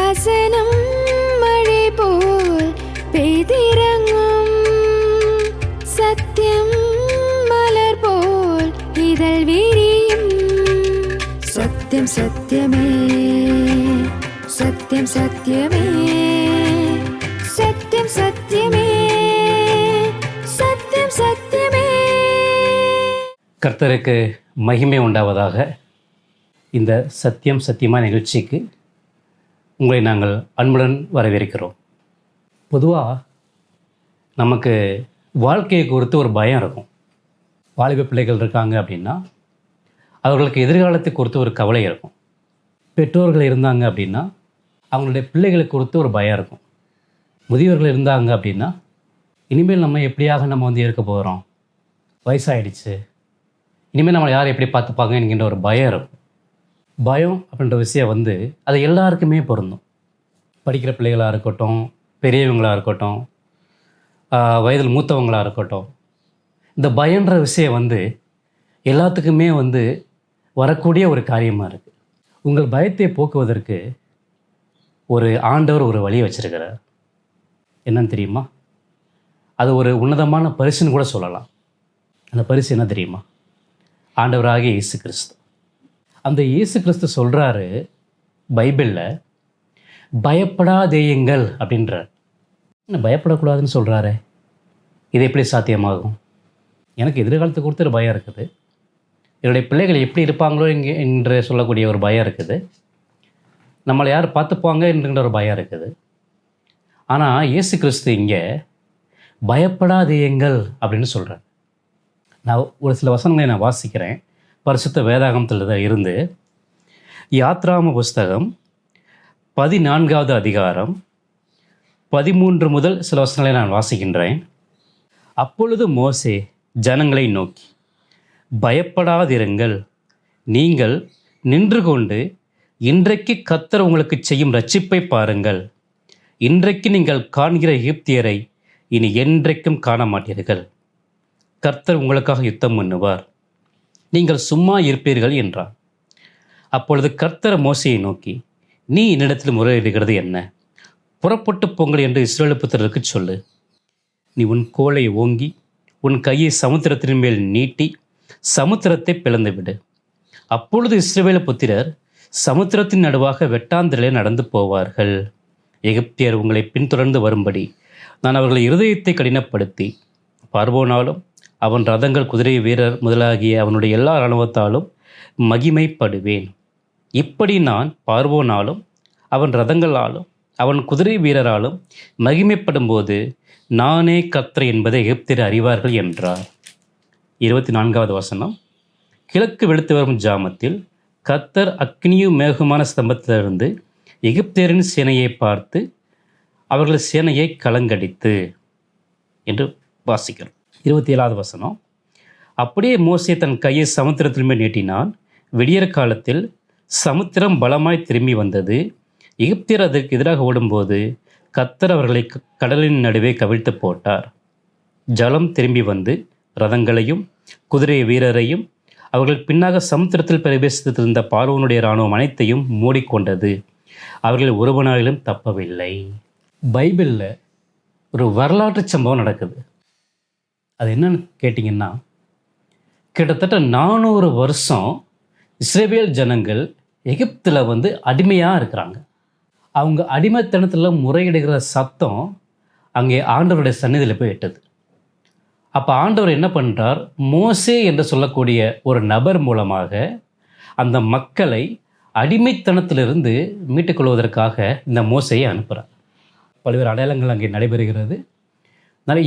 வசனம் மழை போல் பெய்திறங்கும், சத்தியம் மலர் போல் இதழ் விரியும். சத்தியம் சத்தியமே, சத்தியம் சத்தியமே, சத்தியம் சத்தியமே, சத்தியம் சத்தியமே. கர்த்தருக்கு மகிமை உண்டாவதாக. இந்த சத்தியம் சத்தியமா நிகழ்ச்சிக்கு உங்களை நாங்கள் அன்புடன் வரவேற்கிறோம். பொதுவாக நமக்கு வாழ்க்கையை குறித்து ஒரு பயம் இருக்கும். வாலிப பிள்ளைகள் இருக்காங்க அப்படின்னா அவர்களுக்கு எதிர்காலத்தை குறித்து ஒரு கவலை இருக்கும். பெற்றோர்கள் இருந்தாங்க அப்படின்னா அவங்களுடைய பிள்ளைகளை குறித்து ஒரு பயம் இருக்கும். முதியவர்கள் இருந்தாங்க அப்படின்னா இனிமேல் நம்ம எப்படியாக நம்ம இருக்க போகிறோம், வயசாகிடுச்சு, இனிமேல் நம்மளை யார் எப்படி பார்த்துப்பாங்க என்கின்ற ஒரு பயம் இருக்கும். பயம் அப்படின்ற விஷயம் அது எல்லாருக்குமே பொருந்தும். படிக்கிற பிள்ளைகளாக இருக்கட்டும், பெரியவங்களாக இருக்கட்டும், வயதில் மூத்தவங்களாக இருக்கட்டும், இந்த பயன்ற விஷயம் எல்லாத்துக்குமே வரக்கூடிய ஒரு காரியமாக இருக்குது. உங்கள் பயத்தை போக்குவதற்கு ஒரு ஆண்டவர் ஒரு வழியை வச்சிருக்கிறார். என்னன்னு தெரியுமா? அது ஒரு உன்னதமான பரிசுன்னு கூட சொல்லலாம். அந்த பரிசு என்ன தெரியுமா? ஆண்டவராகிய இயேசு கிறிஸ்து. அந்த இயேசு கிறிஸ்து சொல்கிறாரு பைபிளில், பயப்படாதேயுங்கள் அப்படின்றார். என்ன பயப்படக்கூடாதுன்னு சொல்கிறாரு? இது எப்படி சாத்தியமாகும்? எனக்கு எதிர்காலத்தை கொடுத்து ஒரு பயம் இருக்குது, என்னுடைய பிள்ளைகள் எப்படி இருப்பாங்களோ என்று சொல்லக்கூடிய ஒரு பயம் இருக்குது, நம்மளை யார் பார்த்துப்பாங்க என்கின்ற ஒரு பயம் இருக்குது. ஆனால் இயேசு கிறிஸ்து இங்கே பயப்படாதேயுங்கள் அப்படின்னு சொல்கிறார். நான் ஒரு சில வசனங்களை நான் வாசிக்கிறேன். பரிசுத்த வேதாகமத்தில் இருந்து யாத்ராம புஸ்தகம் 14வது அதிகாரம் 13 முதல் சில வசனங்களை நான் வாசிக்கின்றேன். அப்பொழுது மோசே ஜனங்களை நோக்கி, பயப்படாதிருங்கள், நீங்கள் நின்று கொண்டு இன்றைக்கு கர்த்தர் உங்களுக்கு செய்யும் இரட்சிப்பை பாருங்கள். இன்றைக்கு நீங்கள் காண்கிற எகிப்தியரை இனி என்றைக்கும் காண மாட்டீர்கள். கர்த்தர் உங்களுக்காக யுத்தம் பண்ணுவார், நீங்கள் சும்மா இருப்பீர்கள் என்றார். அப்பொழுது கர்த்தர் மோசேயை நோக்கி, நீ என்னிடத்தில் முறையிடுகிறது என்ன? புறப்பட்டு போங்கள் என்று இஸ்ரவேல் புத்திரருக்கு சொல்லு. நீ உன் கோலை ஓங்கி உன் கையை சமுத்திரத்தின் மேல் நீட்டி சமுத்திரத்தை பிளந்துவிடு. அப்பொழுது இஸ்ரவேல் புத்திரர் சமுத்திரத்தின் நடுவாக வெட்டாந்திரிலே நடந்து போவார்கள். எகிப்தியர் உங்களை பின்தொடர்ந்து வரும்படி நான் அவர்கள் இருதயத்தை கடினப்படுத்தி பார்வோனாலும் அவன் ரதங்கள், குதிரை வீரர் முதலாகிய அவனுடைய எல்லா இராணுவத்தாலும் மகிமைப்படுவேன். இப்படி நான் பார்வோனாலும் அவன் ரதங்களாலும் அவன் குதிரை வீரராலும் மகிமைப்படும் போது நானே கர்த்தர் என்பதை எகிப்தியர் அறிவார்கள் என்றார். 24வது வசனம். கிழக்கு வெளுத்து வரும் ஜாமத்தில் கர்த்தர் அக்னியும் மேகமான ஸ்தம்பத்திலிருந்து எகிப்தியரின் சேனையை பார்த்து அவர்கள் சேனையை கலங்கடித்து என்று வாசிக்கிறோம். 27வது வசனம். அப்படியே மோசே தன் கையை சமுத்திரத்தில் மேல் நீட்டினான். விடியற் காலத்தில் சமுத்திரம் பலமாய் திரும்பி வந்தது. எகிப்தியர் அதற்கு எதிராக ஓடும்போது கர்த்தர் அவர்களை கடலின் நடுவே கவிழ்த்து போட்டார். ஜலம் திரும்பி வந்து ரதங்களையும் குதிரை வீரரையும் அவர்கள் பின்னாக சமுத்திரத்தில் பிரவேசித்திருந்த பார்வோனுடைய இராணுவம் அனைத்தையும் மூடிக்கொண்டது. அவர்கள் ஒருவனாலும் தப்பவில்லை. பைபிளில் ஒரு வரலாற்று சம்பவம் நடக்குது. அது என்னன்னு கேட்டிங்கன்னா, கிட்டத்தட்ட 400 வருஷம் இஸ்ரவேல் ஜனங்கள் எகிப்தில் அடிமையாக இருக்கிறாங்க. அவங்க அடிமைத்தனத்தில் முறையிடுகிற சத்தம் அங்கே ஆண்டவருடைய சந்நிதியில் போய் எட்டுது. அப்போ ஆண்டவர் என்ன பண்ணுறார்? மோசே என்று சொல்லக்கூடிய ஒரு நபர் மூலமாக அந்த மக்களை அடிமைத்தனத்திலிருந்து மீட்டுக்கொள்வதற்காக இந்த மோசையை அனுப்புகிறார். பல்வேறு அடையாளங்கள் அங்கே நடைபெறுகிறது.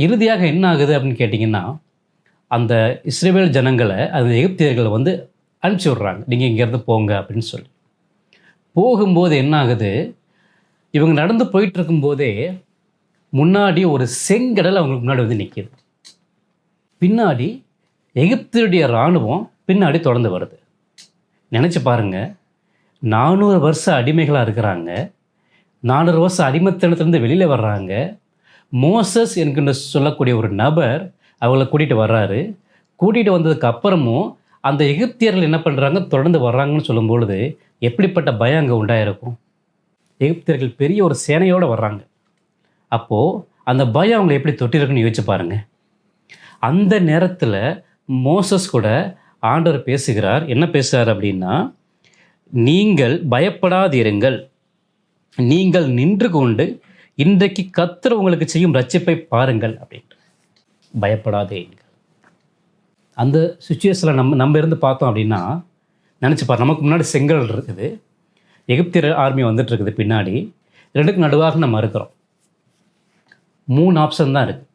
இறுதியாக என்ன ஆகுது அப்படின்னு கேட்டிங்கன்னா, அந்த இஸ்ரவேல் ஜனங்களை அந்த எகிப்தியர்கள் அனுப்பிச்சி விட்றாங்க, நீங்கள் இங்கேருந்து போங்க அப்படின்னு சொல்லி. போகும்போது என்ன ஆகுது? இவங்க நடந்து போயிட்டு இருக்கும்போதே முன்னாடி ஒரு செங்கடல் அவங்களுக்கு முன்னாடி நிற்கிது. பின்னாடி எகிப்தியருடைய இராணுவம் பின்னாடி தொடர்ந்து வருது. நினச்சி பாருங்கள், 400 வருஷம் அடிமைகளாக இருக்கிறாங்க, 400 வருஷம் அடிமைத்தனத்திலேருந்து வெளியில் வர்றாங்க. மோசஸ் என்கின்ற சொல்லக்கூடிய ஒரு நபர் அவங்கள கூட்டிகிட்டு வர்றாரு. கூட்டிகிட்டு வந்ததுக்கு அப்புறமும் அந்த எகிப்தியர்கள் என்ன பண்ணுறாங்க, தொடர்ந்து வர்றாங்கன்னு சொல்லும்பொழுது எப்படிப்பட்ட பயம் அங்கே உண்டாயிருக்கும். எகிப்தியர்கள் பெரிய ஒரு சேனையோடு வர்றாங்க. அப்போது அந்த பயம் அவங்களை எப்படி தொட்டிருக்குன்னு யோசிச்சு பாருங்கள். அந்த நேரத்தில் மோசஸ் கூட ஆண்டவர் பேசுகிறார். என்ன பேசுகிறார் அப்படின்னா, நீங்கள் பயப்படாதிருங்கள், நீங்கள் நின்று கொண்டு இன்றைக்கு கர்த்தர் உங்களுக்கு செய்யும் ரட்சிப்பை பாருங்கள் அப்படின்ட்டு. பயப்படாதேங்கள். அந்த சுச்சுவேஷனில் நம்ம இருந்து பார்த்தோம் அப்படின்னா நினச்சி பாரு, நமக்கு முன்னாடி செங்கல் இருக்குது, எகிப்தியர் ஆர்மி வந்துட்டு இருக்குது பின்னாடி, ரெண்டுக்கு நடுவாக நம்ம இருக்கிறோம். 3 ஆப்ஷன் தான் இருக்குது.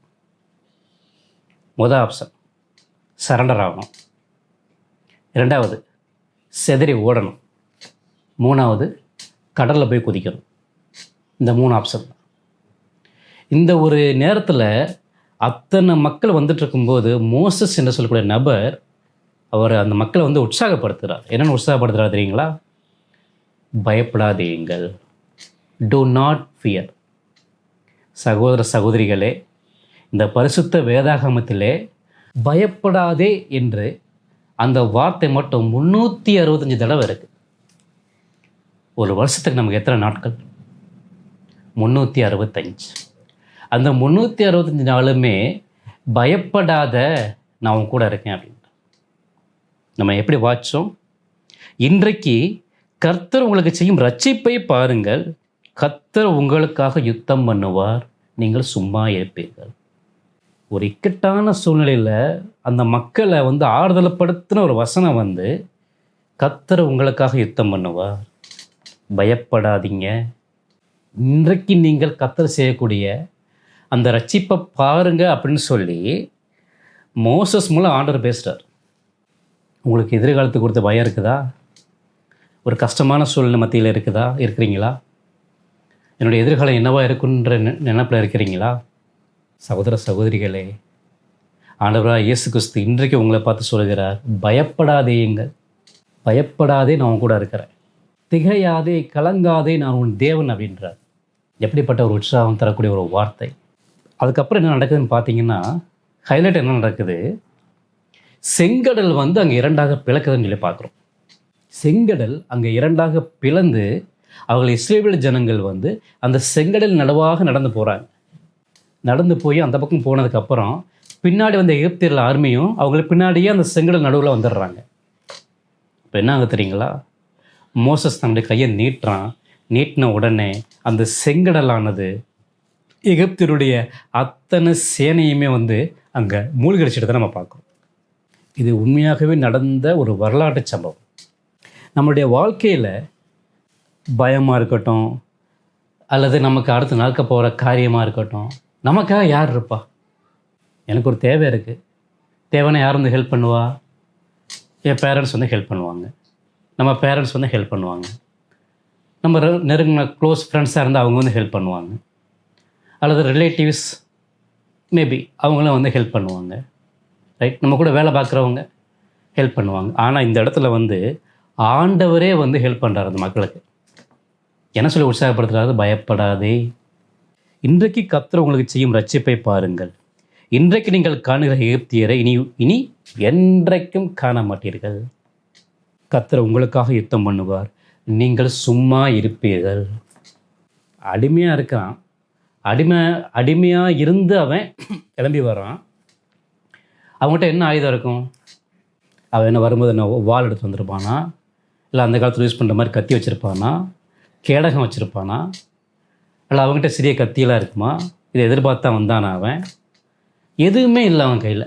முதல் ஆப்ஷன் சரண்டர் ஆகணும், 2வது செதறி ஓடணும், 3வது கடலில் போய் குதிக்கணும். இந்த 3 ஆப்ஷன் தான். இந்த ஒரு நேரத்தில் அத்தனை மக்கள் வந்துட்டு இருக்கும்போது மோசஸ் என்று சொல்லக்கூடிய நபர் அவர் அந்த மக்களை வந்து உற்சாகப்படுத்துகிறார். என்னென்னு உற்சாகப்படுத்துகிறார் தெரியுங்களா? பயப்படாதீங்கள், do not fear. சகோதர சகோதரிகளே, இந்த பரிசுத்த வேதாகமத்திலே பயப்படாதே என்று அந்த வார்த்தை மட்டும் 365 தடவை இருக்குது. ஒரு வருஷத்துக்கு நமக்கு எத்தனை நாட்கள்? 365. அந்த 365 நாளுமே பயப்படாத, நான் உன் கூட இருக்கேன் அப்படின்னு நம்ம எப்படி வாட்சோம்? இன்றைக்கு கர்த்தர் உங்களுக்கு செய்யும் ரட்சிப்பை பாருங்கள், கர்த்தர் உங்களுக்காக யுத்தம் பண்ணுவார், நீங்கள் சும்மா இருப்பீர்கள். ஒரு இக்கட்டான சூழ்நிலையில் அந்த மக்களை வந்து ஆறுதலப்படுத்தின ஒரு வசனம் வந்து, கர்த்தர் உங்களுக்காக யுத்தம் பண்ணுவார், பயப்படாதீங்க. இன்றைக்கு நீங்கள் கர்த்தர் செய்யக்கூடிய அந்த ரட்சிப்பை பாருங்க அப்படின்னு சொல்லி மோசஸ் மூலம் ஆண்டவர் பேசுகிறார். உங்களுக்கு எதிர்காலத்துக்கு கொடுத்த பயம் இருக்குதா? ஒரு கஷ்டமான சூழ்நிலை மத்தியில் இருக்கிறீங்களா? என்னுடைய எதிர்காலம் என்னவா இருக்குன்ற நினைப்பில் இருக்கிறீங்களா? சகோதர சகோதரிகளே, ஆண்டவராக இயேசு கிறிஸ்து இன்றைக்கு உங்களை பார்த்து சொல்கிறார், பயப்படாதேங்கள், பயப்படாதே, நான் உன் கூட இருக்கிறேன், திகையாதே, கலங்காதே, நான் உன் தேவன் அப்படின்றார். எப்படிப்பட்ட ஒரு உற்சாகம் தரக்கூடிய ஒரு வார்த்தை. அதுக்கப்புறம் என்ன நடக்குதுன்னு பார்த்தீங்கன்னா, ஹைலைட் என்ன நடக்குது, செங்கடல் வந்து அங்கே 2ஆக பிளக்குதுன்னு சொல்லி பார்க்குறோம். செங்கடல் அங்கே 2ஆக பிளந்து அவர்கள் இஸ்ரவேல் ஜனங்கள் வந்து அந்த செங்கடல் நடுவாக நடந்து போகிறாங்க. நடந்து போய் அந்த பக்கம் போனதுக்கப்புறம் பின்னாடி வந்த எகிப்தியர்கள் ஆர்மியும் அவங்களுக்கு பின்னாடியே அந்த செங்கடல் நடுவில் வந்துடுறாங்க. இப்போ என்ன ஆகுது தெரியுங்களா? மோசஸ் தன்னுடைய கையை நீட்டின உடனே அந்த செங்கடலானது எகிப்தியருடைய அத்தனை சேனையுமே வந்து அங்கே மூழ்கடிச்சிட்டு தான் நம்ம பார்க்குறோம். இது உண்மையாகவே நடந்த ஒரு வரலாற்று சம்பவம். நம்மளுடைய வாழ்க்கையில் பயமாக இருக்கட்டும், அல்லது நமக்கு அடுத்து நடக்க போகிற காரியமாக இருக்கட்டும், நமக்காக யார் இருப்பா? எனக்கு ஒரு தேவை இருக்குது, தேவைன்னா யார் வந்து ஹெல்ப் பண்ணுவா? என் பேரண்ட்ஸ் வந்து ஹெல்ப் பண்ணுவாங்க, நம்ம பேரண்ட்ஸ் வந்து ஹெல்ப் பண்ணுவாங்க, நம்ம நெருங்கின க்ளோஸ் ஃப்ரெண்ட்ஸாக இருந்தால் அவங்க வந்து ஹெல்ப் பண்ணுவாங்க, அல்லது ரிலேட்டிவ்ஸ் மேபி அவங்களும் வந்து ஹெல்ப் பண்ணுவாங்க, ரைட்? நம்ம கூட வேலை பார்க்குறவங்க ஹெல்ப் பண்ணுவாங்க. ஆனால் இந்த இடத்துல வந்து ஆண்டவரே வந்து ஹெல்ப் பண்ணுறாரு அந்த மக்களுக்கு. என்ன சொல்லி உற்சாகப்படுத்துறாரு? பயப்படாதே, இன்றைக்கு கர்த்தர் உங்களுக்கு செய்யும் ரட்சிப்பை பாருங்கள், இன்றைக்கு நீங்கள் காணுகிற எகிப்தியரை இனி என்றைக்கும் காண மாட்டீர்கள், கர்த்தர் உங்களுக்காக யுத்தம் பண்ணுவார், நீங்கள் சும்மா இருப்பீர்கள். அடிமையாக இருக்கான், அடிமையாக இருந்து அவன் கிளம்பி வரான். அவங்ககிட்ட என்ன ஆயுதம் இருக்கும்? அவன் என்ன வரும்போது என்ன வாள் எடுத்து வந்திருப்பானா? இல்லை அந்த காலத்தில் யூஸ் பண்ணுற மாதிரி கத்தி வச்சுருப்பானா? கேடகம் வச்சுருப்பானா? இல்லை அவங்ககிட்ட சிறிய கத்தியெல்லாம் இருக்குமா? இதை எதிர்பார்த்தா வந்தானா அவன்? எதுவுமே இல்லை அவன் கையில்.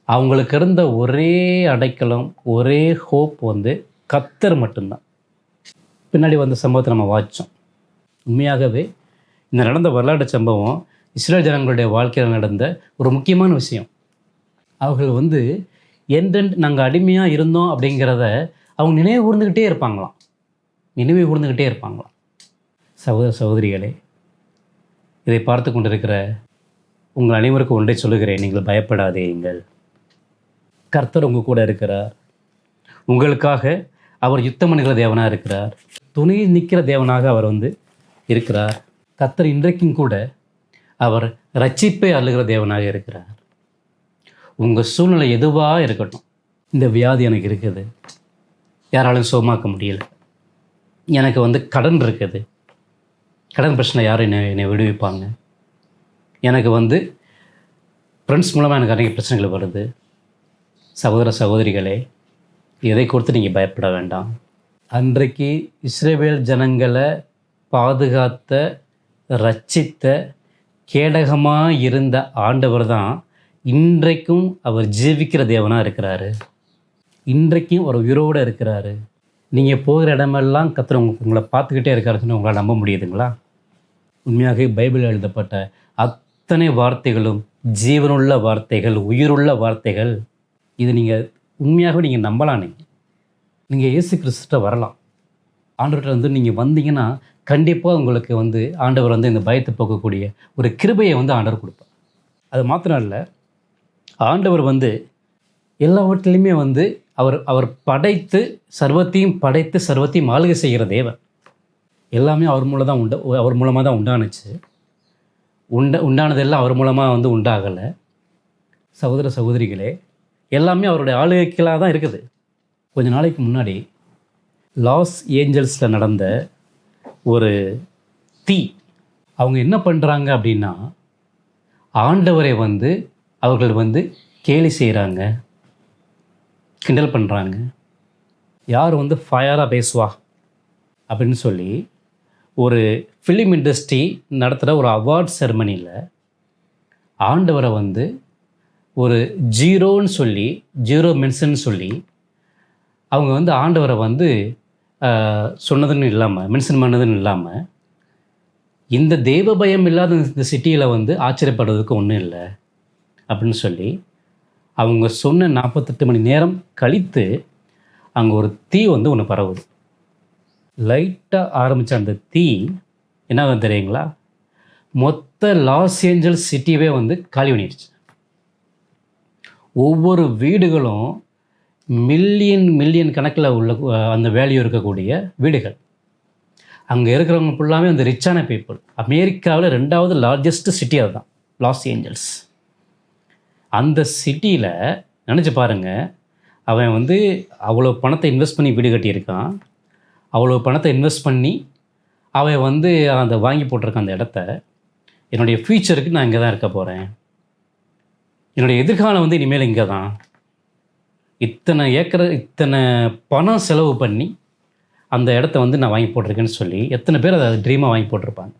அவங்களுக்கு இருந்த ஒரே அடைக்கலம், ஒரே ஹோப் வந்து கர்த்தர் மட்டும்தான். பின்னாடி வந்த சம்பவத்தை நம்ம வாட்சோம். உண்மையாகவே இந்த நடந்த வரலாற்று சம்பவம் இஸ்ரேல் ஜனங்களுடைய வாழ்க்கையில் நடந்த ஒரு முக்கியமான விஷயம். அவர்கள் வந்து என்றென்று நாங்கள் அடிமையாக இருந்தோம் அப்படிங்கிறத அவங்க நினைவு கூர்ந்துக்கிட்டே இருப்பாங்களாம். சகோதர சகோதரிகளே, இதை பார்த்து கொண்டிருக்கிற உங்கள் அனைவருக்கும் ஒன்றை சொல்லுகிறேன், நீங்கள் பயப்படாதீங்கள். கர்த்தர் உங்கள் கூட இருக்கிறார். உங்களுக்காக அவர் யுத்தம் பண்ணுகிற தேவனாக இருக்கிறார், துணை நிற்கிற தேவனாக அவர் வந்து இருக்கிறார். கர்த்தர் இன்றைக்கும் கூட அவர் ரட்சிப்பை அள்ளுகிற தேவனாக இருக்கிறார். உங்கள் சூழ்நிலை எதுவாக இருக்கட்டும், இந்த வியாதி எனக்கு இருக்குது, யாராலும் சுகமாக்க முடியல, எனக்கு வந்து கடன் இருக்குது, கடன் பிரச்சனை யார் என்னை விடுவிப்பாங்க, எனக்கு வந்து ஃப்ரெண்ட்ஸ் மூலமாக எனக்கு நிறைய பிரச்சனைகள் வருது. சகோதர சகோதரிகளே, எதை கொடுத்து நீங்கள் பயப்பட வேண்டாம். அன்றைக்கு இஸ்ரவேல் ஜனங்களை பாதுகாத்த, ரட்சித்த, கேடகமாக இருந்த ஆண்டவர் தான் இன்றைக்கும் அவர் ஜீவிக்கிற தேவனாக இருக்கிறாரு. இன்றைக்கும் ஒரு உயிரோடு இருக்கிறாரு. நீங்கள் போகிற இடமெல்லாம் கர்த்தர் உங்களை பார்த்துக்கிட்டே இருக்காருன்னு உங்களால் நம்ப முடியுதுங்களா? உண்மையாக பைபிளில் எழுதப்பட்ட அத்தனை வார்த்தைகளும் ஜீவனுள்ள வார்த்தைகள், உயிருள்ள வார்த்தைகள். இது நீங்கள் உண்மையாகவே நீங்கள் நம்பலாம். நீங்கள் இயேசு கிறிஸ்துட்ட வரலாம். ஆண்டவர்கிட்ட வந்து நீங்கள் வந்தீங்கன்னா கண்டிப்பாக உங்களுக்கு வந்து ஆண்டவர் வந்து இந்த பயத்தை போக்கக்கூடிய ஒரு கிருபையை வந்து ஆண்டவர் கொடுப்பார். அது மாத்திரம் இல்லை, ஆண்டவர் வந்து எல்லாவற்றிலையுமே வந்து அவர் படைத்து சர்வத்தையும் ஆளுகை செய்கிற தேவன். எல்லாமே அவர் மூலமாக தான் உண்டானுச்சு. உண்டானதெல்லாம் அவர் மூலமாக வந்து உண்டாகலை. சகோதர சகோதரிகளே, எல்லாமே அவருடைய ஆளுகைகளாக தான் இருக்குது. கொஞ்ச நாளைக்கு முன்னாடி லாஸ் ஏஞ்சல்ஸில் நடந்த ஒரு தீ, அவங்க என்ன பண்ணுறாங்க அப்படின்னா, ஆண்டவரை வந்து அவர்கள் வந்து கேலி செய்கிறாங்க, கிண்டல் பண்ணுறாங்க. யார் வந்து ஃபயராக பேசுவா அப்படின்னு சொல்லி ஒரு ஃபிலிம் இண்டஸ்ட்ரி நடத்துகிற ஒரு அவார்ட் செரமனியில் ஆண்டவரை வந்து ஒரு ஜீரோ மென்ஷன் சொல்லி அவங்க வந்து ஆண்டவரை வந்து சொன்னதுன்னு இல்லாமல், மென்ஷன் பண்ணதுன்னு இல்லாமல், இந்த தெய்வ பயம் இல்லாத இந்த சிட்டியில் வந்து ஆச்சரியப்படுறதுக்கு ஒன்றும் இல்லை அப்படின்னு சொல்லி அவங்க சொன்ன 48 மணி நேரம் கழித்து அங்கே ஒரு தீ வந்து ஒன்று பரவுது. லைட்டாக ஆரம்பித்த அந்த தீ என்ன தெரியுங்களா, மொத்த லாஸ் ஏஞ்சல்ஸ் சிட்டியவே வந்து காலி பண்ணிடுச்சு. ஒவ்வொரு வீடுகளும் மில்லியன் கணக்கில் உள்ள அந்த வேல்யூ இருக்கக்கூடிய வீடுகள். அங்கே இருக்கிறவங்க ஃபுல்லாமே அந்த ரிச்சான பீப்புள். அமெரிக்காவில் 2வது லார்ஜஸ்ட் சிட்டி அதுதான் லாஸ் ஏஞ்சல்ஸ். அந்த சிட்டியில் நினச்சி பாருங்கள், அவன் வந்து அவ்வளோ பணத்தை இன்வெஸ்ட் பண்ணி வீடு கட்டியிருக்கான். அவ்வளோ பணத்தை இன்வெஸ்ட் பண்ணி அவன் வந்து அந்த வாங்கி போட்டிருக்கான் அந்த இடத்த. என்னுடைய ஃப்யூச்சருக்கு நான் இங்கே தான் இருக்க போகிறேன், என்னுடைய எதிர்காலம் வந்து இனிமேல் இங்கே தான். இத்தனை பணம் செலவு பண்ணி அந்த இடத்த வந்து நான் வாங்கி போட்டிருக்கேன்னு சொல்லி எத்தனை பேர் அதை ட்ரீமாக வாங்கி போட்டிருப்பாங்க.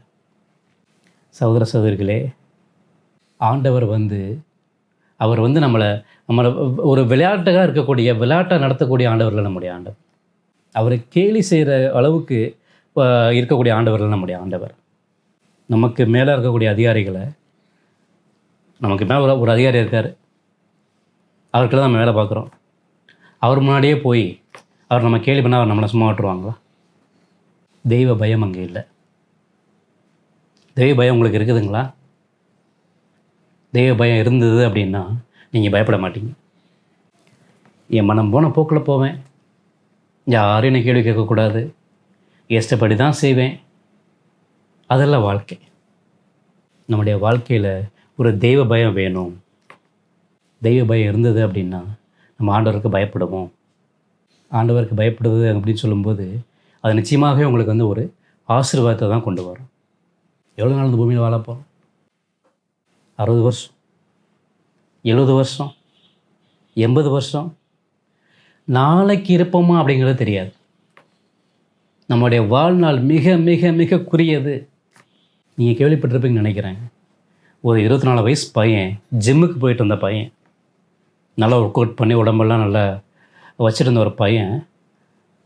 சகோதர சகோதரிகளே, ஆண்டவர் வந்து அவர் வந்து நம்மளை ஒரு விளையாட்டாக நடத்தக்கூடிய ஆண்டவர்கள் நம்முடைய ஆண்டவர். அவரை கேலி செய்கிற அளவுக்கு இருக்கக்கூடிய ஆண்டவர்கள் நம்முடைய ஆண்டவர். நமக்கு மேலே இருக்கக்கூடிய அதிகாரிகளை, நமக்கு மேலே ஒரு அதிகாரி இருக்கார், அவர்கிட்ட தான் நம்ம வேலை பார்க்குறோம். அவர் முன்னாடியே போய் அவர் நம்ம கேள்வி பண்ணால் அவர் நம்மளை சும்மா விட்டுருவாங்களா? தெய்வ பயம் அங்கே இல்லை. தெய்வ பயம் உங்களுக்கு இருக்குதுங்களா? தெய்வ பயம் இருந்தது அப்படின்னா நீங்கள் பயப்பட மாட்டீங்க. என் மனம் போன போக்கில் போவேன், யாரும் என்னை கேள்வி கேட்கக்கூடாது, இஷ்டப்படி தான் செய்வேன், அதெல்லாம் வாழ்க்கை. நம்முடைய வாழ்க்கையில் ஒரு தெய்வ பயம் வேணும். தெய்வ பயம் இருந்தது அப்படின்னா நம்ம ஆண்டவருக்கு பயப்படுவோம். ஆண்டவருக்கு பயப்படுது அப்படின்னு சொல்லும்போது அது நிச்சயமாகவே உங்களுக்கு வந்து ஒரு ஆசீர்வாதத்தை தான் கொண்டு வரும். எவ்வளோ நாள் இந்த பூமியில் வாழப்போம்? 60 வருஷம், 70 வருஷம், 80 வருஷம், நாளைக்கு இருப்போமா அப்படிங்கிறது தெரியாது. நம்முடைய வாழ்நாள் மிக மிக மிக குறியது. நீங்கள் கேள்விப்பட்டிருப்பீங்கன்னு நினைக்கிறேன். ஒரு 24 வயசு பையன், ஜிம்முக்கு போயிட்டு இருந்த பையன், நல்லா ஒர்க் அவுட் பண்ணி உடம்பெல்லாம் நல்லா வச்சுருந்த ஒரு பையன்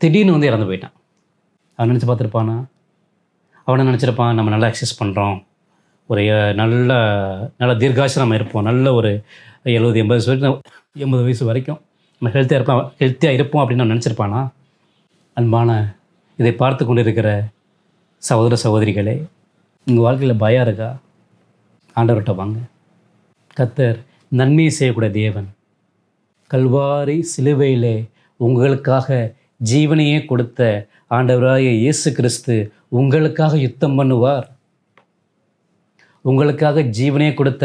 திடீர்னு வந்து இறந்து போயிட்டான். அவன் நினச்சி பார்த்துருப்பானா? அவனை நினச்சிருப்பான், நம்ம நல்லா எக்ஸசைஸ் பண்ணுறோம், ஒரு நல்ல தீர்காயுசு நம்ம இருப்போம், நல்ல ஒரு 70-80 வயசு வரைக்கும் நம்ம ஹெல்த்தியாக இருப்போம் அப்படின்னு நான் நினச்சிருப்பானா? அன்பான இதை பார்த்து கொண்டு இருக்கிற சகோதர சகோதரிகளே, உங்கள் வாழ்க்கையில் பயம் இருக்கா? ஆண்டவர்கிட்ட வாங்க. கர்த்தர் நன்மையை செய்யக்கூடிய தேவன். கல்வாரி சிலுவையிலே உங்களுக்காக ஜீவனையே கொடுத்த ஆண்டவராகிய இயேசு கிறிஸ்து உங்களுக்காக யுத்தம் பண்ணுவார். உங்களுக்காக ஜீவனையே கொடுத்த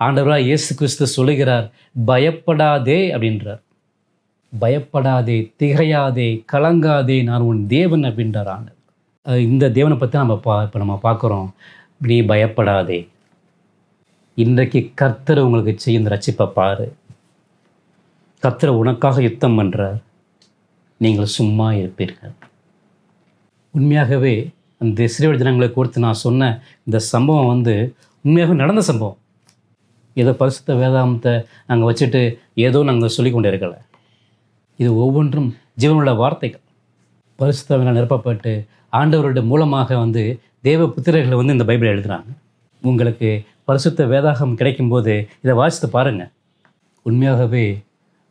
ஆண்டவராகிய இயேசு கிறிஸ்து சொல்லுகிறார், பயப்படாதே அப்படின்றார். பயப்படாதே, திகையாதே, கலங்காதே, நான் உன் தேவன் அப்படின்றார் ஆண்டவர். இந்த தேவனை பற்றி இப்போ நம்ம பார்க்குறோம். நீ பயப்படாதே, இன்றைக்கு கர்த்தர் உங்களுக்கு செய்யும் இந்த ரட்சிப்பை பாரு. கர்த்தர் உனக்காக யுத்தம் பண்ணுறார், நீங்கள் சும்மா இருப்பீர்கள். உண்மையாகவே அந்த இஸ்ரவேல் ஜனங்களை குறித்து நான் சொன்ன இந்த சம்பவம் உண்மையாகவே நடந்த சம்பவம். ஏதோ பரிசுத்த வேதாந்தத்தை நாங்கள் வச்சுட்டு ஏதோ நாங்கள் சொல்லி கொண்டு இருக்கலை. இது ஒவ்வொன்றும் ஜீவனுள்ள வார்த்தைகள், பரிசுத்தவினால் நிரப்பப்பட்டு ஆண்டவருடைய மூலமாக தேவ புத்திரர்களை இந்த பைபிளை எழுதுகிறாங்க. உங்களுக்கு பரிசுத்த வேதாகம் கிடைக்கும்போது இதை வாசித்து பாருங்கள். உண்மையாகவே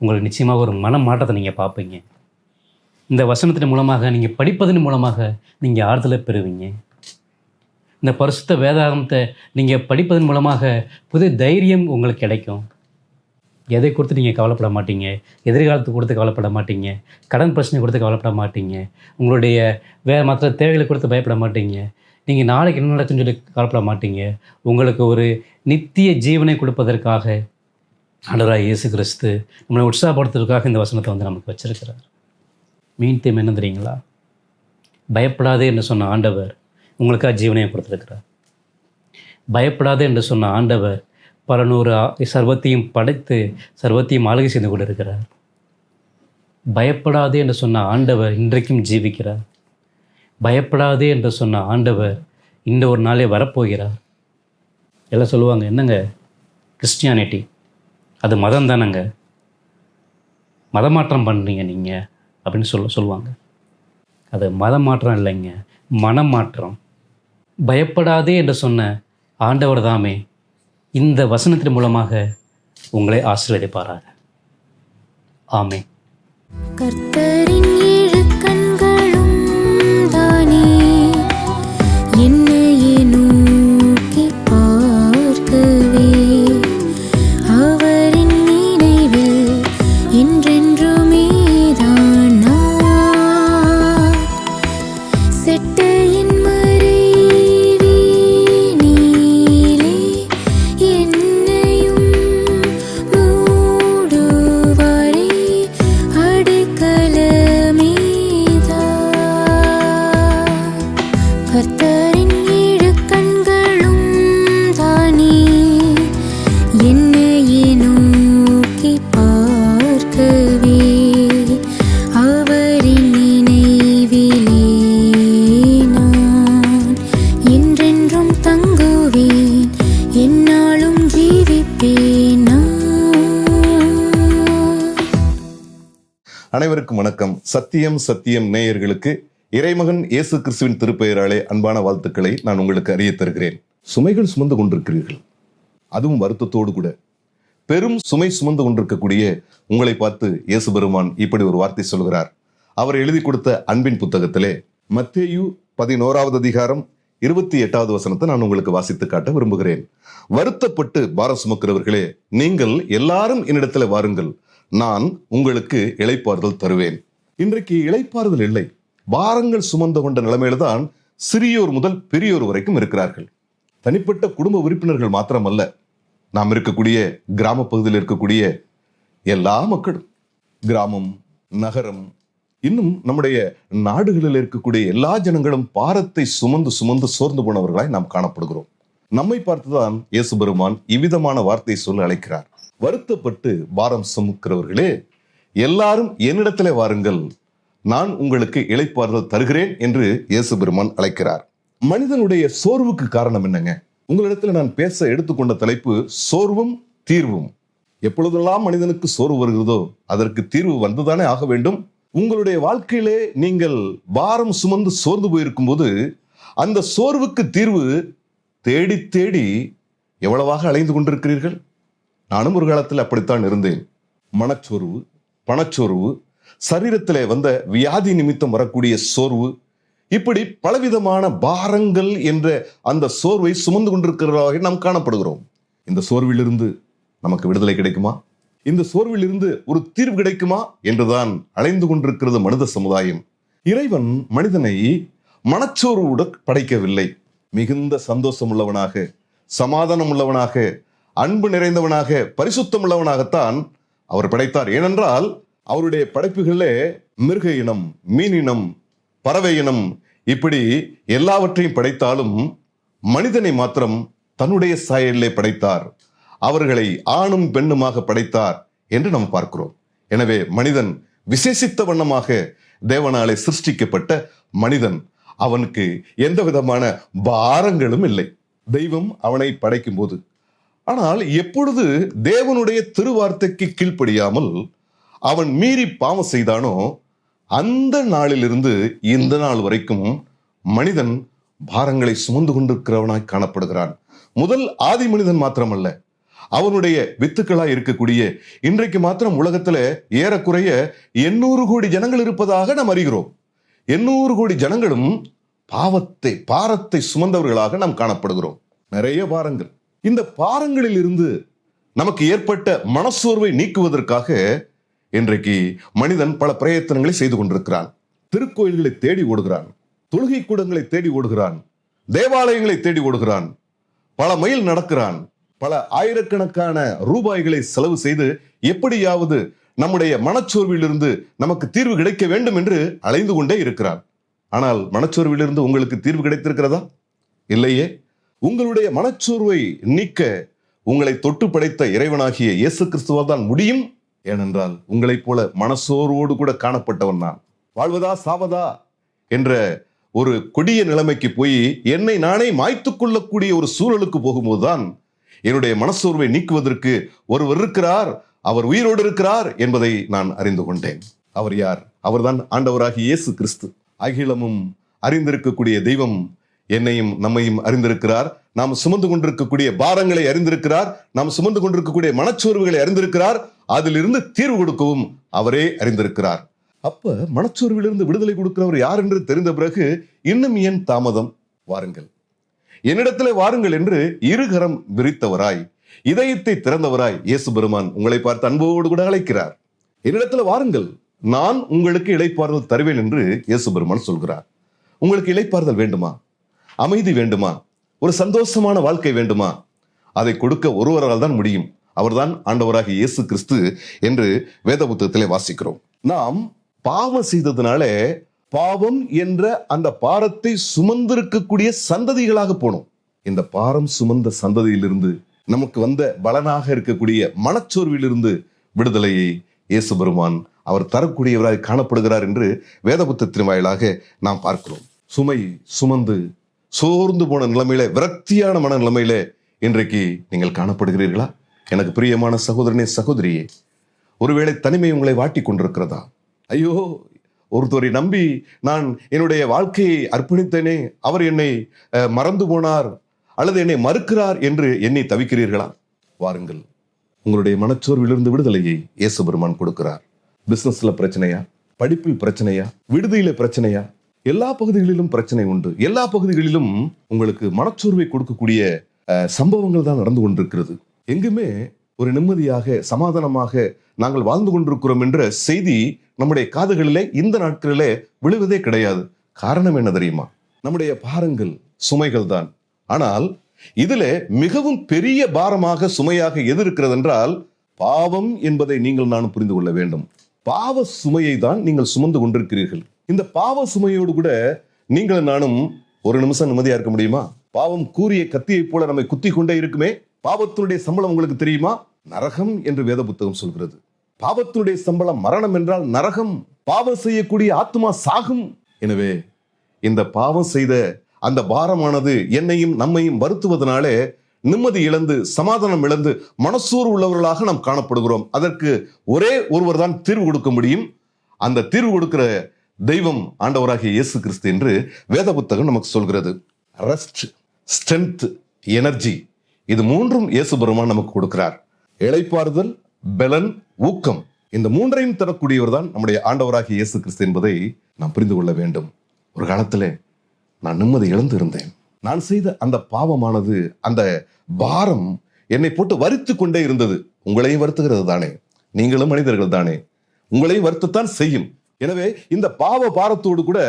உங்களுக்கு நிச்சயமாக ஒரு மன மாற்றத்தை நீங்கள் பார்ப்பீங்க. இந்த வசனத்தின் மூலமாக நீங்கள் படிப்பதன் மூலமாக நீங்கள் ஆறுதலை பெறுவீங்க. இந்த பரிசுத்த வேதாகமத்தை நீங்கள் படிப்பதன் மூலமாக புது தைரியம் உங்களுக்கு கிடைக்கும். எதை கொடுத்து நீங்கள் கவலைப்பட மாட்டீங்க, எதிர்காலத்தை கொடுத்து கவலைப்பட மாட்டீங்க, கடன் பிரச்சனை கொடுத்து கவலைப்பட மாட்டீங்க, உங்களுடைய மற்ற தேவைகளை கொடுத்து பயப்பட மாட்டீங்க, நீங்கள் நாளைக்கு என்ன நடக்குன்னு சொல்லி கவலைப்பட மாட்டீங்க. உங்களுக்கு ஒரு நித்திய ஜீவனை கொடுப்பதற்காக ஆண்டவராக இயேசு கிறிஸ்து நம்மளை உற்சாகப்படுத்துவதற்காக இந்த வசனத்தை நமக்கு வச்சிருக்கிறார். மீன் தீம் என்ன தெரியுங்களா? பயப்படாதே என்று சொன்ன ஆண்டவர் உங்களுக்காக ஜீவனையை கொடுத்துருக்கிறார். பயப்படாதே என்று சொன்ன ஆண்டவர் பல நூறு சர்வத்தையும் படைத்து சர்வத்தையும் ஆளுகை செய்து கொண்டு இருக்கிறார். பயப்படாதே என்று சொன்ன ஆண்டவர் இன்றைக்கும் ஜீவிக்கிறார். பயப்படாதே என்று சொன்ன ஆண்டவர் இந்த ஒரு நாளே வரப்போகிறார். எல்லாம் சொல்லுவாங்க, என்னங்க கிறிஸ்டியானிட்டி அது மதம் தானங்க, மதமாற்றம் பண்ணுறீங்க நீங்கள் அப்படின்னு சொல்லுவாங்க. அது மதம் மாற்றம் இல்லைங்க, மனம் மாற்றம். பயப்படாதே என்று சொன்ன ஆண்டவர் தாமே இந்த வசனத்தின் மூலமாக உங்களை ஆசீர்வதிப்பாராக. ஆமென். கர்த்தரின் ஏழு கண்களும் தானே என்னையே நோக்கி பார்க்கவே, அவரின் நினைவில் என்றென்றுமே தான் நான். செட்டையின் மறைவினிலே என்னையும் மூடுவாரே, அடைக்கலமேதான். கர்த்தரின் ஏழு கண்களும் தானே என்னையே நோக்கி பார்க்கவே, அவரின் நினைவிலே நான் என்றென்றும் தங்குவேன், என்னாலும் ஜீவிப்பேன் நான். அனைவருக்கும் வணக்கம். சத்தியம் சத்தியம் நேயர்களுக்கு இறைமகன் இயேசு கிறிஸ்துவின் திருப்பெயராலே அன்பான வாழ்த்துக்களை நான் உங்களுக்கு அறிய தருகிறேன். சுமைகள் சுமந்து கொண்டிருக்கிறீர்கள், அதுவும் வருத்தத்தோடு கூட. பெரும் சுமை சுமந்து கொண்டிருக்கக்கூடிய உங்களை பார்த்து இயேசு பெருமான் இப்படி ஒரு வார்த்தை சொல்கிறார். அவர் எழுதி கொடுத்த அன்பின் புத்தகத்திலே மத்தேயு 11வது அதிகாரம் 28வது வசனத்தை நான் உங்களுக்கு வாசித்து காட்ட விரும்புகிறேன். வருத்தப்பட்டு பாரம் சுமக்கிறவர்களே, நீங்கள் எல்லாரும் என்னிடத்தில் வாருங்கள், நான் உங்களுக்கு இளைப்பாறுதல் தருவேன். இன்றைக்கு இளைப்பாறுதல் இல்லை. பாரங்கள் சுமந்து கொண்ட நிலைமையில்தான் சிறியோர் முதல் பெரியோர் வரைக்கும் இருக்கிறார்கள். தனிப்பட்ட குடும்ப உறுப்பினர்கள் மாத்திரமல்ல, நாம் இருக்கக்கூடிய கிராம பகுதியில் இருக்கக்கூடிய எல்லா மக்களும், கிராமம், நகரம், இன்னும் நம்முடைய நாடுகளில் இருக்கக்கூடிய எல்லா ஜனங்களும் பாரத்தை சுமந்து சுமந்து சோர்ந்து போனவர்களாய் நாம் காணப்படுகிறோம். நம்மை பார்த்துதான் இயேசு பெருமான் இவ்விதமான வார்த்தையை சொல்ல அழைக்கிறார். வருத்தப்பட்டு பாரம் சுமக்கிறவர்களே, எல்லாரும் என்னிடத்திலே வாருங்கள், நான் உங்களுக்கு இளைப்பாறுதல் தருகிறேன் என்று இயேசு பெருமான் அழைக்கிறார். மனிதனுடைய சோர்வுக்கு காரணம் என்னங்க? உங்களிடத்துல நான் பேச எடுத்துக்கொண்ட தலைப்பு சோர்வும் தீர்வும். எப்பொழுதெல்லாம் மனிதனுக்கு சோர்வு வருகிறதோ அதற்கு தீர்வு வந்துதானே ஆக வேண்டும். உங்களுடைய வாழ்க்கையிலே நீங்கள் பாரம் சுமந்து சோர்ந்து போயிருக்கும் போது அந்த சோர்வுக்கு தீர்வு தேடி தேடி எவ்வளவாக அலைந்து கொண்டிருக்கிறீர்கள். நானும் ஒரு காலத்தில் அப்படித்தான் இருந்தேன். மனச்சோர்வு, பணச்சோர்வு, சரீரத்திலே வந்த வியாதி நிமித்தம் வரக்கூடிய சோர்வு, இப்படி பலவிதமான பாரங்கள் என்ற அந்த சோர்வை சுமந்து கொண்டிருக்கிறவர்களாக நாம் காணப்படுகிறோம். இந்த சோர்விலிருந்து நமக்கு விடுதலை கிடைக்குமா? இந்த சோர்விலிருந்து ஒரு தீர்வு கிடைக்குமா என்றுதான் அலைந்து கொண்டிருக்கிறது மனித சமுதாயம். இறைவன் மனிதனை மனச்சோர்வோடு படைக்கவில்லை. மிகுந்த சந்தோஷம் உள்ளவனாக, சமாதானம் உள்ளவனாக, அன்பு நிறைந்தவனாக, பரிசுத்தம் உள்ளவனாகத்தான் அவர் படைத்தார். ஏனென்றால் அவருடைய படைப்புகளிலே மிருக இனம், மீன் இனம், பறவை இனம் இப்படி எல்லாவற்றையும் படைத்தாலும் மனிதனை மாத்திரம் தன்னுடைய சாயலிலே படைத்தார், அவர்களை ஆணும் பெண்ணுமாக படைத்தார் என்று நாம் பார்க்கிறோம். எனவே மனிதன் விசேஷித்த வண்ணமாக தேவனாலே சிருஷ்டிக்கப்பட்ட மனிதன். அவனுக்கு எந்த விதமான பாரங்களும் இல்லை தெய்வம் அவனை படைக்கும் போது. ஆனால் எப்பொழுது தேவனுடைய திருவார்த்தைக்கு கீழ்ப்படியாமல் அவன் மீறி பாவம் செய்தானோ அந்த நாளிலிருந்து இந்த நாள் வரைக்கும் மனிதன் பாரங்களை சுமந்து கொண்டிருக்கிறவனாய் காணப்படுகிறான். முதல் ஆதி மனிதன் மாத்திரமல்ல, அவனுடைய வித்துக்களாய் இருக்கக்கூடிய இன்றைக்கு மாத்திரம் உலகத்துல ஏறக்குறைய 800 கோடி ஜனங்கள் இருப்பதாக நாம் அறிகிறோம். 800 கோடி ஜனங்களும் பாரத்தை சுமந்தவர்களாக நாம் காணப்படுகிறோம். நிறைய பாரங்கள். இந்த பாரங்களில் இருந்து நமக்கு ஏற்பட்ட மனசோர்வை நீக்குவதற்காக இன்றைக்கு மனிதன் பல பிரயத்தனங்களை செய்து கொண்டிருக்கிறான். திருக்கோயில்களை தேடி ஓடுகிறான், தொழுகை கூடங்களை தேடி ஓடுகிறான், தேவாலயங்களை தேடி ஓடுகிறான், பல மைல் நடக்கிறான், பல ஆயிரக்கணக்கான ரூபாய்களை செலவு செய்து எப்படியாவது நம்முடைய மனச்சோர்விலிருந்து நமக்கு தீர்வு கிடைக்க வேண்டும் என்று அலைந்து கொண்டே இருக்கிறான். ஆனால் மனச்சோர்விலிருந்து உங்களுக்கு தீர்வு கிடைத்திருக்கிறதா? இல்லையே. உங்களுடைய மனச்சோர்வை நீக்க உங்களை தொட்டு படைத்த இறைவனாகிய இயேசு கிறிஸ்துவால் தான் முடியும். ஏனென்றால் உங்களைப் போல மனசோர்வோடு கூட காணப்பட்டவன் நான். வாழ்வதா சாவதா என்ற ஒரு கொடிய நிலைமைக்கு போய் என்னை நானே மாய்த்துக் கொள்ளக்கூடிய ஒரு சூழலுக்கு போகும்போதுதான் என்னுடைய மனசோர்வை நீக்குவதற்கு ஒருவர் இருக்கிறார், அவர் உயிரோடு இருக்கிறார் என்பதை நான் அறிந்து கொண்டேன். அவர் யார்? அவர்தான் ஆண்டவராகிய இயேசு கிறிஸ்து. அகிலமும் அறிந்திருக்கக்கூடிய தெய்வம் என்னையும் நம்மையும் அறிந்திருக்கிறார். நாம் சுமந்து கொண்டிருக்கக்கூடிய பாரங்களை அறிந்திருக்கிறார். நாம் சுமந்து கொண்டிருக்கக்கூடிய மனச்சோர்வுகளை அறிந்திருக்கிறார். அதிலிருந்து தீர்வு கொடுக்கவும் அவரே அறிந்திருக்கிறார். அப்ப மனச்சோர்விலிருந்து விடுதலை கொடுக்கிறவர் யார் என்று தெரிந்த பிறகு இன்னும் ஏன் தாமதம்? வாருங்கள், என்னிடத்திலே வாருங்கள் என்று இருகரம் விரித்தவராய், இதயத்தை திறந்தவராய் இயேசு பெருமான் உங்களை பார்த்து அன்போடு கூட அழைக்கிறார். என்னிடத்துல வாருங்கள், நான் உங்களுக்கு இளைப்பாறுதல் தருவேன் என்று இயேசு பெருமான் சொல்கிறார். உங்களுக்கு இளைப்பாறுதல் வேண்டுமா? அமைதி வேண்டுமா? ஒரு சந்தோஷமான வாழ்க்கை வேண்டுமா? அதை கொடுக்க ஒருவரால் தான் முடியும். அவர்தான் ஆண்டவராகிய இயேசு கிறிஸ்து என்று வேத புத்தகத்திலே வாசிக்கிறோம். நாம் பாவம் செய்ததுனால பாவம் என்ற அந்த பாரத்தை சுமந்திருக்கக்கூடிய சந்ததிகளாக போனோம். இந்த பாரம் சுமந்த சந்ததியிலிருந்து நமக்கு வந்த பலனாக இருக்கக்கூடிய மனச்சோர்விலிருந்து விடுதலையை இயேசு பெருமான் அவர் தரக்கூடியவராய் காணப்படுகிறார் என்று வேத புத்தகத்தின் வாயிலாக நாம் பார்க்கிறோம். சுமை சுமந்து சோர்ந்து போன நிலைமையில, விரக்தியான மன நிலைமையில இன்றைக்கு நீங்கள் காணப்படுகிறீர்களா? எனக்கு பிரியமான சகோதரனே, சகோதரியே, ஒருவேளை தனிமை உங்களை வாட்டி கொண்டிருக்கிறதா? ஐயோ, ஒருத்தரை நம்பி நான் என்னுடைய வாழ்க்கையை அர்ப்பணித்தேனே, அவர் என்னை மறந்து போனார் அல்லது என்னை மறுக்கிறார் என்று எண்ணி தவிக்கிறீர்களா? வாருங்கள், உங்களுடைய மனச்சோர்விலிருந்து விடுதலையை இயேசு பெருமான் கொடுக்கிறார். பிசினஸ்ல பிரச்சனையா? படிப்பில் பிரச்சனையா? விடுதியில பிரச்சனையா? எல்லா பகுதிகளிலும் பிரச்சனை உண்டு. எல்லா பகுதிகளிலும் உங்களுக்கு மனச்சோர்வை கொடுக்கக்கூடிய சம்பவங்கள் தான் நடந்து கொண்டிருக்கிறது. எங்குமே ஒரு நிம்மதியாக சமாதானமாக நாங்கள் வாழ்ந்து கொண்டிருக்கிறோம் என்ற செய்தி நம்முடைய காதுகளிலே இந்த நாட்களிலே விழுவதே கிடையாது. காரணம் என்ன தெரியுமா? நம்முடைய பாரங்கள், சுமைகள் தான். ஆனால் இதுல மிகவும் பெரிய பாரமாக, சுமையாக எது இருக்கிறது என்றால் பாவம் என்பதை நீங்கள் நானும் புரிந்து கொள்ள வேண்டும். பாவ சுமையை தான் நீங்கள் சுமந்து கொண்டிருக்கிறீர்கள். இந்த பாவ சுமையோடு கூட நீங்கள் நானும் ஒரு நிமிஷம் நிம்மதியா இருக்க முடியுமா? பாவம் கூரிய கத்தியை போல நம்மை குத்தி கொண்டே இருக்குமே. பாவத்தினுடைய சம்பளம் உங்களுக்கு தெரியுமா? நரகம் என்று வேத புத்தகம் சொல்கிறது. பாவத்தினுடைய சம்பளம் மரணம் என்றால் நரகம். பாவம் செய்யக்கூடிய ஆத்மா சாகும். எனவே இந்த பாவம் செய்த அந்த பாரமானது என்னையும் நம்மையும் வருத்துவதனாலே நிம்மதி இழந்து, சமாதானம் இழந்து, மனசோர்வு உள்ளவர்களாக நாம் காணப்படுகிறோம். அதற்கு ஒரே ஒருவர் தான் தீர்வு கொடுக்க முடியும். அந்த தீர்வு கொடுக்கிற தெய்வம் ஆண்டவராகிய இயேசு கிறிஸ்து என்று வேத புத்தகம் நமக்கு சொல்கிறது. ரெஸ்ட், ஸ்ட்ரென்த், எனர்ஜி, இது மூன்றும் இயேசு பெருமான் நமக்கு கொடுக்கிறார். இளைப்பாறுதல், பலன், ஊக்கம், இந்த மூன்றையும் தரக்கூடியவர் தான் நம்முடைய ஆண்டவராகிய இயேசு கிறிஸ்து என்பதை நாம் புரிந்து கொள்ள வேண்டும். ஒரு காலத்திலே நான் நிம்மதி இழந்து இருந்தேன். நான் செய்த அந்த பாவமானது, அந்த பாரம் என்னை போட்டு வருத்தி கொண்டே இருந்தது. உங்களையும் வருத்துகிறது தானே? நீங்களும் மனிதர்கள் தானே? உங்களையும் வருத்தத்தான் செய்யும். எனவே இந்த பாவ பாரத்தோடு கூட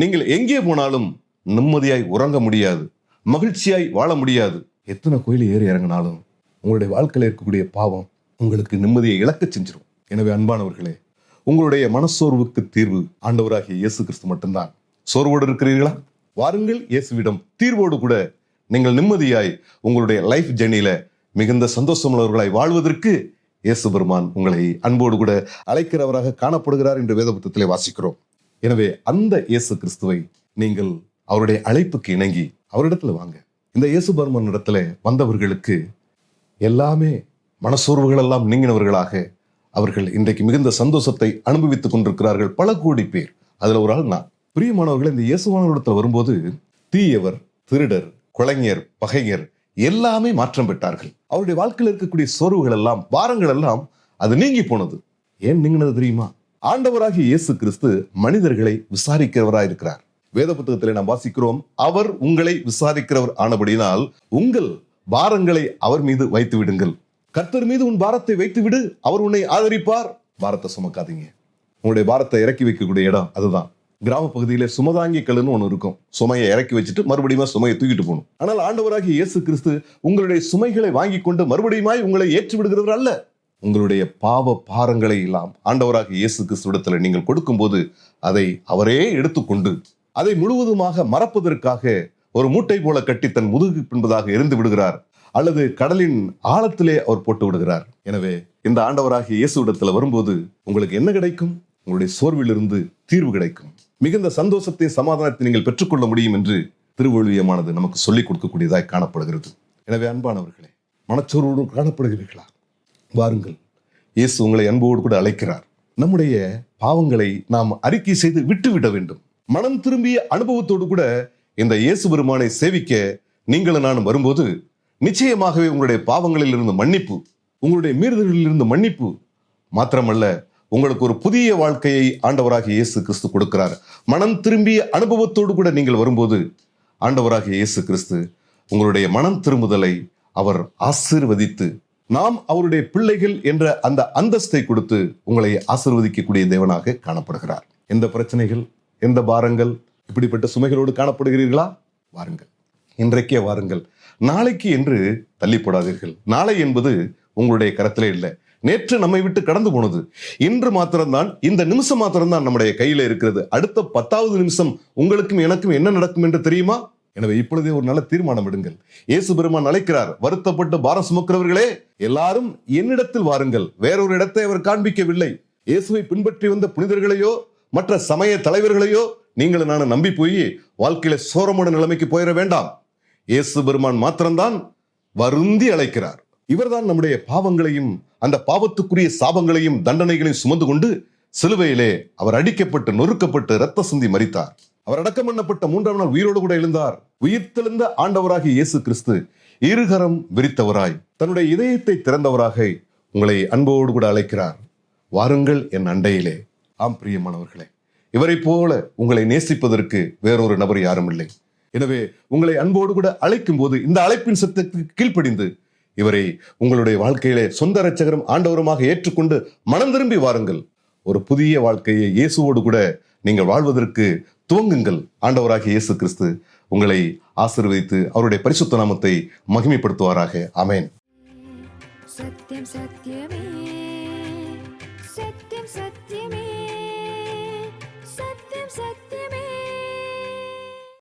நீங்கள் எங்கே போனாலும் நிம்மதியாய் உறங்க முடியாது, மகிழ்ச்சியாய் வாழ முடியாது. எத்தனை கோயில் ஏறி இறங்கினாலும் உங்களுடைய வாழ்க்கையில் இருக்கக்கூடிய பாவம் உங்களுக்கு நிம்மதியை இழக்க செஞ்சிடும். எனவே அன்பானவர்களே, உங்களுடைய மனசோர்வுக்கு தீர்வு ஆண்டவராகிய இயேசு கிறிஸ்து மட்டும்தான். சோர்வோடு இருக்கிறீர்களா? வாருங்கள் இயேசுவிடம். தீர்வோடு கூட நீங்கள் நிம்மதியாய் உங்களுடைய லைஃப் ஜெர்னியில மிகுந்த சந்தோஷமுள்ளவர்களாய் வாழ்வதற்கு இயேசு பெருமான் உங்களை அன்போடு கூட அழைக்கிறவராக காணப்படுகிறார் என்று வேத புத்தகத்திலே வாசிக்கிறோம். எனவே அந்த இயேசு கிறிஸ்துவை நீங்கள் அவருடைய அழைப்புக்கு இணங்கி அவரிடத்துல வாங்க. இந்த இயேசு பெருமான் இடத்துல வந்தவர்களுக்கு எல்லாமே மனசோர்வுகள் எல்லாம் நீங்கினவர்களாக அவர்கள் இன்றைக்கு மிகுந்த சந்தோஷத்தை அனுபவித்துக் கொண்டிருக்கிறார்கள். பல கோடி பேர். அதுல ஒரு ஆள் நான். பிரியமானவர்கள், இந்த இயேசுவானவரிடத்துல வரும்போது தீயவர், திருடர், கொலைஞர், பகைஞர் எல்லாமே மாற்றம் பெற்றார்கள். அவருடைய வாழ்க்கையில் இருக்கக்கூடிய சோர்வுகள் எல்லாம், பாரங்கள் எல்லாம் அது நீங்கி போனது. ஏன் நீங்கினது தெரியுமா? ஆண்டவராகிய இயேசு கிறிஸ்து மனிதர்களை விசாரிக்கிறவராய் இருக்கிறார். வேத புத்தகத்திலே நாம் வாசிக்கிறோம், அவர் உங்களை விசாரிக்கிறவர் ஆனபடியினால் உங்கள் பாரங்களை அவர் மீது வைத்து விடுங்கள். கர்த்தர் மீது உன் பாரத்தை வைத்து விடு, அவர் உன்னை ஆதரிப்பார். பாரத்தை சுமக்காதீங்க. உங்களுடைய பாரத்தை இறக்கி வைக்கக்கூடிய இடம் அதுதான். கிராம பகுதியில சுமதாங்கி கல்லுன்னு ஒண்ணு இருக்கும். சுமையை இறக்கி வச்சுட்டு மறுபடியும் சுமையை தூக்கிட்டு போகணும். ஆனால் ஆண்டவராகிய இயேசு கிறிஸ்து உங்களுடைய சுமைகளை வாங்கி கொண்டு மறுபடியும் உங்களை ஏற்றி விடுகிறவர் அல்ல. உங்களுடைய பாவ பாரங்களை எல்லாம் ஆண்டவராகிய இயேசு கிறிஸ்துவிடத்தில் நீங்கள் கொடுக்கும் போது அதை அவரே எடுத்துக்கொண்டு அதை முழுவதுமாக மறப்பதற்காக ஒரு மூட்டை போல கட்டி தன் முதுகு பின்பதாக எரிந்து விடுகிறார், அல்லது கடலின் ஆழத்திலே அவர் போட்டு விடுகிறார். எனவே இந்த ஆண்டவராகிய இயேசுவிடத்தில் வரும்போது உங்களுக்கு என்ன கிடைக்கும்? உங்களுடைய சோர்விலிருந்து தீர்வு கிடைக்கும். மிகுந்த சந்தோஷத்தை, சமாதானத்தை நீங்கள் பெற்றுக்கொள்ள முடியும் என்று திருவள்ளுவமானது நமக்கு சொல்லிக் கொடுக்கக்கூடியதாய் காணப்படுகிறது. எனவே அன்பானவர்களே, மனச்சோர்வோடு காணப்படுகிறீர்களா? வாருங்கள், இயேசு உங்களை அன்போடு கூட அழைக்கிறார். நம்முடைய பாவங்களை நாம் அறிக்கை செய்து விட்டுவிட வேண்டும். மனம் திரும்பிய அனுபவத்தோடு கூட இந்த இயேசு பெருமானை சேவிக்க நீங்களும் நானும் வரும்போது நிச்சயமாகவே உங்களுடைய பாவங்களில் இருந்து மன்னிப்பு, உங்களுடைய மீறுதலில் இருந்து மன்னிப்பு மாத்திரமல்ல, உங்களுக்கு ஒரு புதிய வாழ்க்கையை ஆண்டவராகிய இயேசு கிறிஸ்து கொடுக்கிறார். மனம் திரும்பிய அனுபவத்தோடு கூட நீங்கள் வரும்போது ஆண்டவராகிய இயேசு கிறிஸ்து உங்களுடைய மனம் திரும்புதலை அவர் ஆசீர்வதித்து, நாம் அவருடைய பிள்ளைகள் என்ற அந்த அந்தஸ்தை கொடுத்து உங்களை ஆசீர்வதிக்கக்கூடிய தேவனாக காணப்படுகிறார். எந்த பிரச்சனைகள், எந்த பாரங்கள், இப்படிப்பட்ட சுமைகளோடு காணப்படுகிறீர்களா? வாருங்கள், இன்றைக்கே வாருங்கள். நாளைக்கு என்று தள்ளி போடாதீர்கள். நாளை என்பது உங்களுடைய கரத்திலே இல்லை. நேற்று நம்மை விட்டு கடந்து போனது. இன்று மாத்திரம்தான், இந்த நிமிஷம் மாத்திரம்தான் நம்முடைய கையில இருக்கிறது. அடுத்த 10வது நிமிஷம் உங்களுக்கும் எனக்கும் என்ன நடக்கும் என்று தெரியுமா? எனவே இப்பொழுதே ஒரு நல்ல தீர்மானம் எடுங்கள். இயேசு பெருமான் அழைக்கிறார், வருத்தப்பட்டு பாரம் சுமக்கிறவர்களே எல்லாரும் என்னிடத்தில் வாருங்கள். வேறொரு இடத்தை அவர் காண்பிக்கவில்லை. இயேசுவை பின்பற்றி வந்த புனிதர்களையோ மற்ற சமய தலைவர்களையோ நீங்கள் நான் நம்பி போய் வாழ்க்கையில சோரமோட நிலைமைக்கு போயிட வேண்டாம். இயேசு பெருமான் மாத்திரம்தான் வருந்தி அழைக்கிறார். இவர்தான் நம்முடைய பாவங்களையும் அந்த பாவத்துக்குரிய சாபங்களையும் தண்டனைகளையும் சுமந்து கொண்டு சிலுவையிலே அவர் அடிக்கப்பட்டு நொறுக்கப்பட்டு இரத்த சிந்தி மரித்தார். அவர் அடக்கம் பண்ணப்பட்ட 3ஆம் நாள் உயிரோடு கூட எழுந்தார். உயிர்த்தெழுந்த ஆண்டவராகிய இயேசு கிறிஸ்து இருகரம் விரித்தவராய் தன்னுடைய இதயத்தை திறந்தவராக உங்களை அன்போடு கூட அழைக்கிறார். வாருங்கள் என் அண்டையிலே. ஆம் பிரியமானவர்களே, இவரை போல உங்களை நேசிப்பதற்கு வேறொரு நபர் யாரும் இல்லை. எனவே உங்களை அன்போடு கூட அழைக்கும் போது இந்த அழைப்பின் சத்தத்துக்கு கீழ்ப்படிந்து இவரை உங்களுடைய வாழ்க்கையிலே சொந்த இரட்சகரும் ஆண்டவருமாக ஏற்றுக்கொண்டு மனம் திரும்பி வாருங்கள். ஒரு புதிய வாழ்க்கையை இயேசுவோடு கூட நீங்கள் வாழ்வதற்கு துவங்குங்கள். ஆண்டவராகிய இயேசு கிறிஸ்து உங்களை ஆசீர்வதித்து அவருடைய பரிசுத்த நாமத்தை மகிமைப்படுத்துவாராக. ஆமென். சத்யம் சத்யமே, சத்யம் சத்யமே, சத்யம் சத்யமே.